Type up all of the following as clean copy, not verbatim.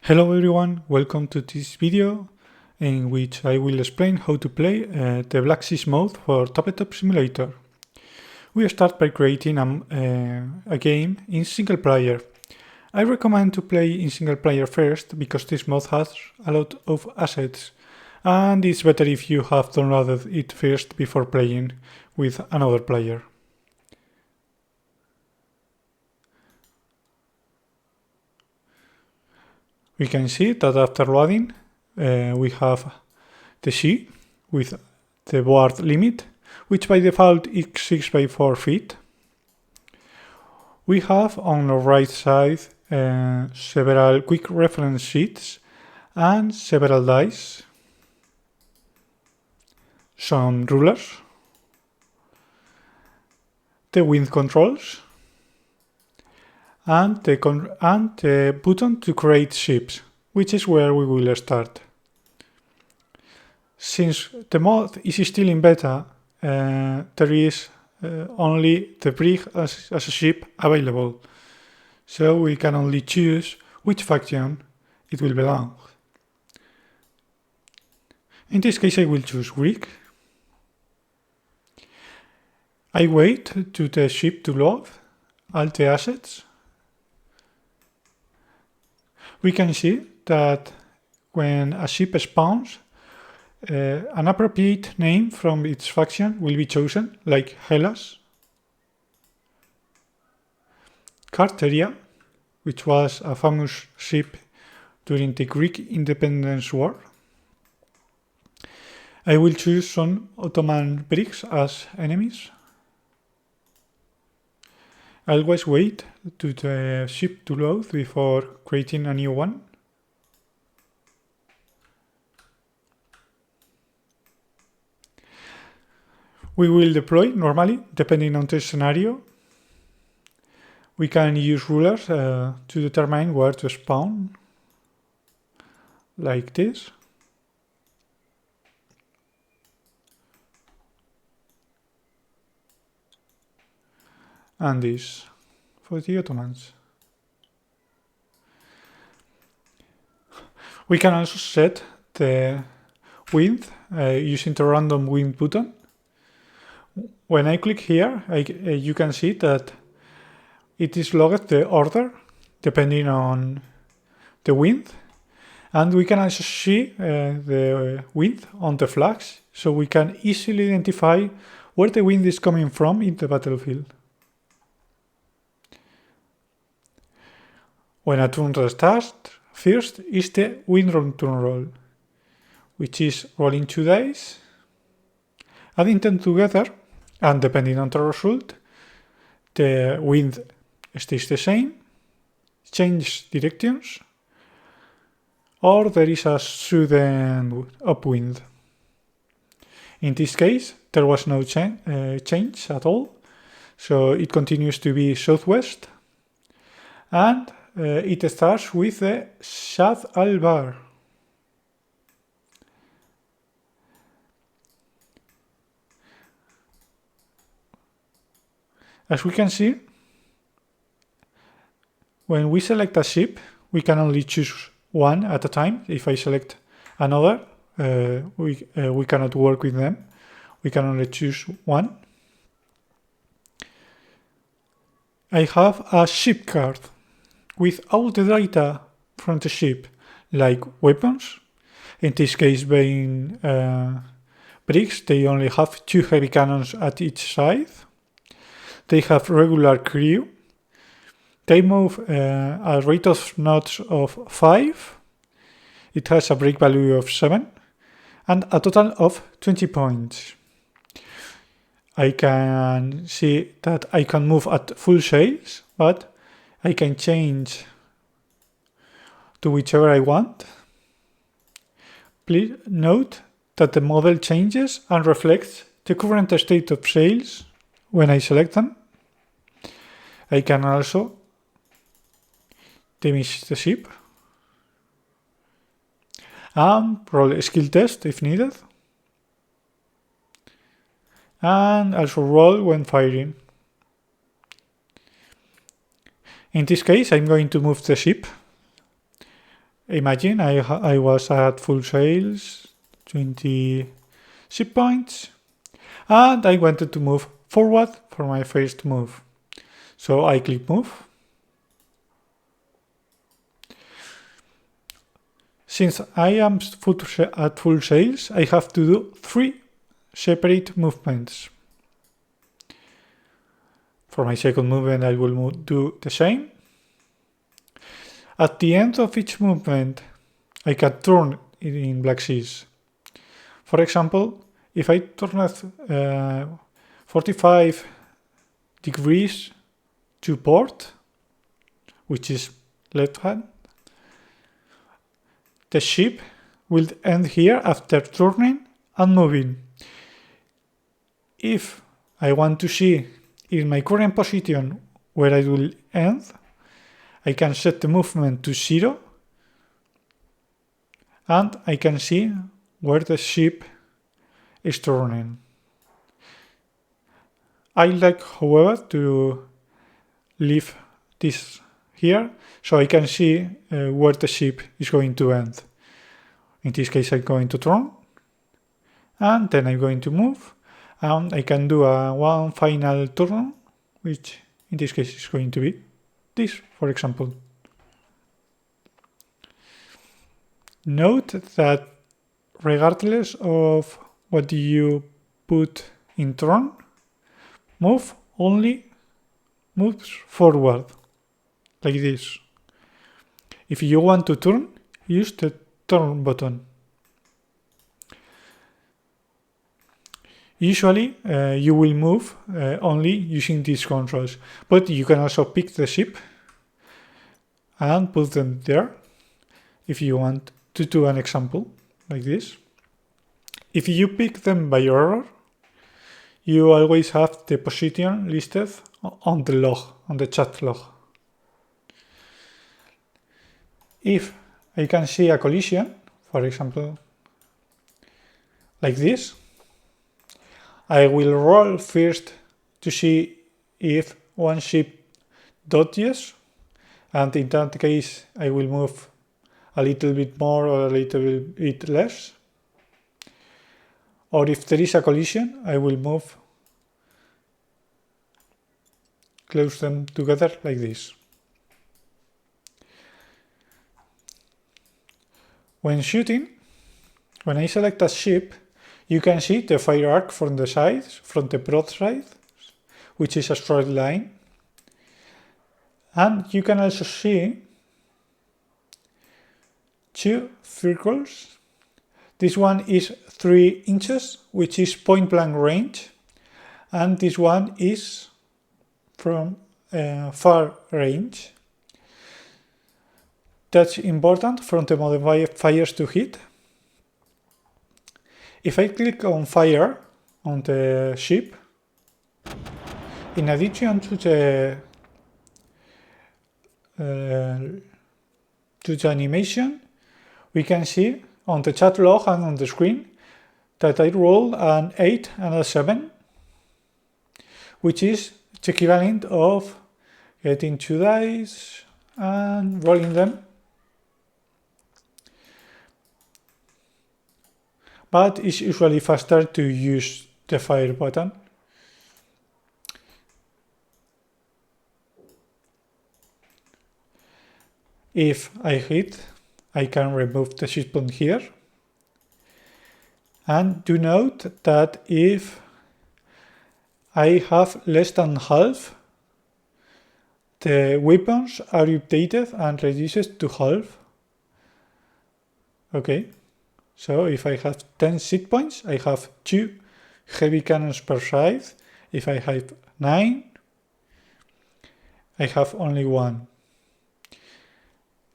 Hello everyone, welcome to this video in which I will explain how to play the Black Seas mode for Tabletop Simulator. We start by creating a game in single player. I recommend to play in single player first because this mode has a lot of assets and it's better if you have downloaded it first before playing with another player. We can see that after loading we have the sea with the board limit, which by default is 6 by 4 feet. We have on the right side several quick reference sheets and several dice, some rulers, the wind controls, and the button to create ships, which is where we will start. Since the mod is still in beta, there is only the brig as a ship available, so we can only choose which faction it will belong. In this case I will choose Greek. I wait to the ship to load all the assets. We can see that when a ship spawns, an appropriate name from its faction will be chosen, like Hellas, Carteria, which was a famous ship during the Greek Independence War. I will choose some Ottoman brigs as enemies. I always wait to the ship to load before creating a new one. We will deploy normally, depending on the scenario. We can use rulers to determine where to spawn, like this. And this for the Ottomans. We can also set the wind using the random wind button. When I click here, you can see that it is logged the order depending on the wind, and we can also see the wind on the flags, so we can easily identify where the wind is coming from in the battlefield. When a turn restarts, first is the wind turn roll, which is rolling 2 dice, adding them together, and depending on the result, the wind stays the same, changes directions, or there is a sudden upwind. In this case, there was no change at all, so it continues to be southwest, and it starts with the Shad al-Bar. As we can see, when we select a ship, we can only choose one at a time. If I select another, we cannot work with them. We can only choose one. I have a ship card with all the data from the ship, like weapons. In this case, being brigs, they only have 2 heavy cannons at each side. They have regular crew. They move a rate of knots of 5. It has a break value of 7 and a total of 20 points. I can see that I can move at full sails, but I can change to whichever I want. Please note that the model changes and reflects the current state of sails when I select them. I can also damage the ship and roll a skill test if needed, and also roll when firing. In this case, I'm going to move the ship Imagine I was at full sales, 20 ship points, and I wanted to move forward for my first move. So I click move. Since I am at full sales, I have to do 3 separate movements. For my second movement, I will do the same. At the end of each movement, I can turn it in Black Seas. For example, if I turn at 45 degrees to port, which is left hand, the ship will end here after turning and moving. If I want to see in my current position where I will end, I can set the movement to 0 and I can see where the ship is turning. I like, however, to leave this here so I can see where the ship is going to end. In this case, I'm going to turn and then I'm going to move, and I can do one final turn, which in this case is going to be this, for example. Note that regardless of what you put in turn, move only moves forward, like this. If you want to turn, use the turn button. Usually, you will move only using these controls, but you can also pick the ship and put them there if you want to do an example like this. If you pick them by error, you always have the position listed on the log, on the chat log. If I can see a collision, for example, like this, I will roll first to see if one ship dodges, and in that case I will move a little bit more or a little bit less. Or if there is a collision, I will move close them together like this. When shooting, when I select a ship, you can see the fire arc from the sides, from the broadside, which is a straight line. And you can also see 2 circles. This one is 3 inches, which is point blank range, and this one is from far range. That's important from the modifiers to hit. If I click on fire on the ship, in addition to the animation, we can see on the chat log and on the screen that I rolled an 8 and a 7, which is the equivalent of getting 2 dice and rolling them. But it's usually faster to use the fire button. If I hit, I can remove the ship point here. And do note that if I have less than half, the weapons are updated and reduced to half. Okay, so if I have 10 ship points, I have 2 heavy cannons per side. If I have 9, I have only 1.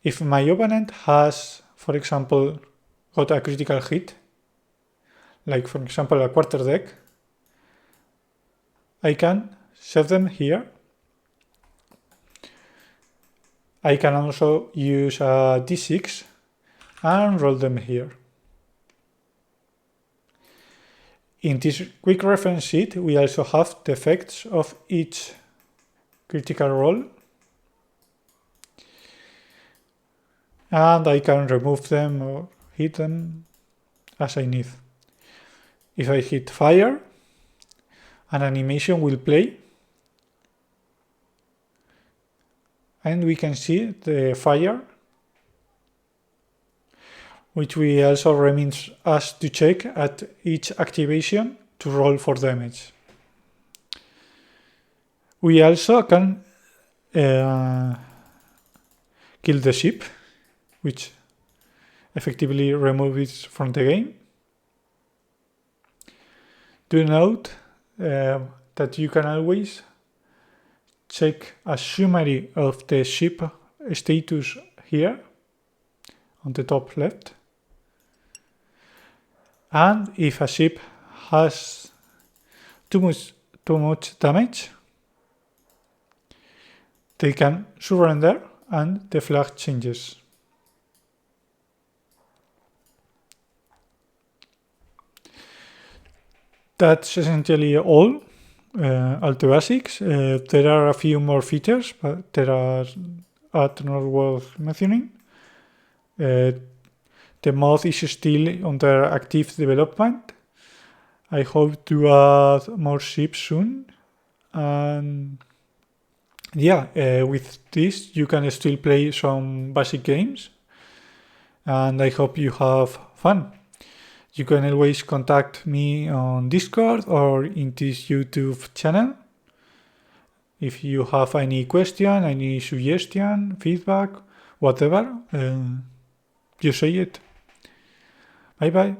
If my opponent has, for example, got a critical hit, like for example a quarter deck, I can set them here. I can also use a d6 and roll them here. In this quick reference sheet, we also have the effects of each critical roll. and I can remove them or hit them as I need. If I hit fire, an animation will play, and we can see the fire, which we also reminds us to check at each activation to roll for damage. We also can kill the ship, which effectively removes it from the game. Do note that you can always check a summary of the ship status here on the top left. And if a ship has too much damage, they can surrender and the flag changes. That's essentially all the basics. There are a few more features, but there are not worth mentioning. The mod is still under active development. I hope to add more ships soon. And yeah, with this you can still play some basic games. And I hope you have fun. You can always contact me on Discord or in this YouTube channel. If you have any question, any suggestion, feedback, whatever, you say it. Bye bye.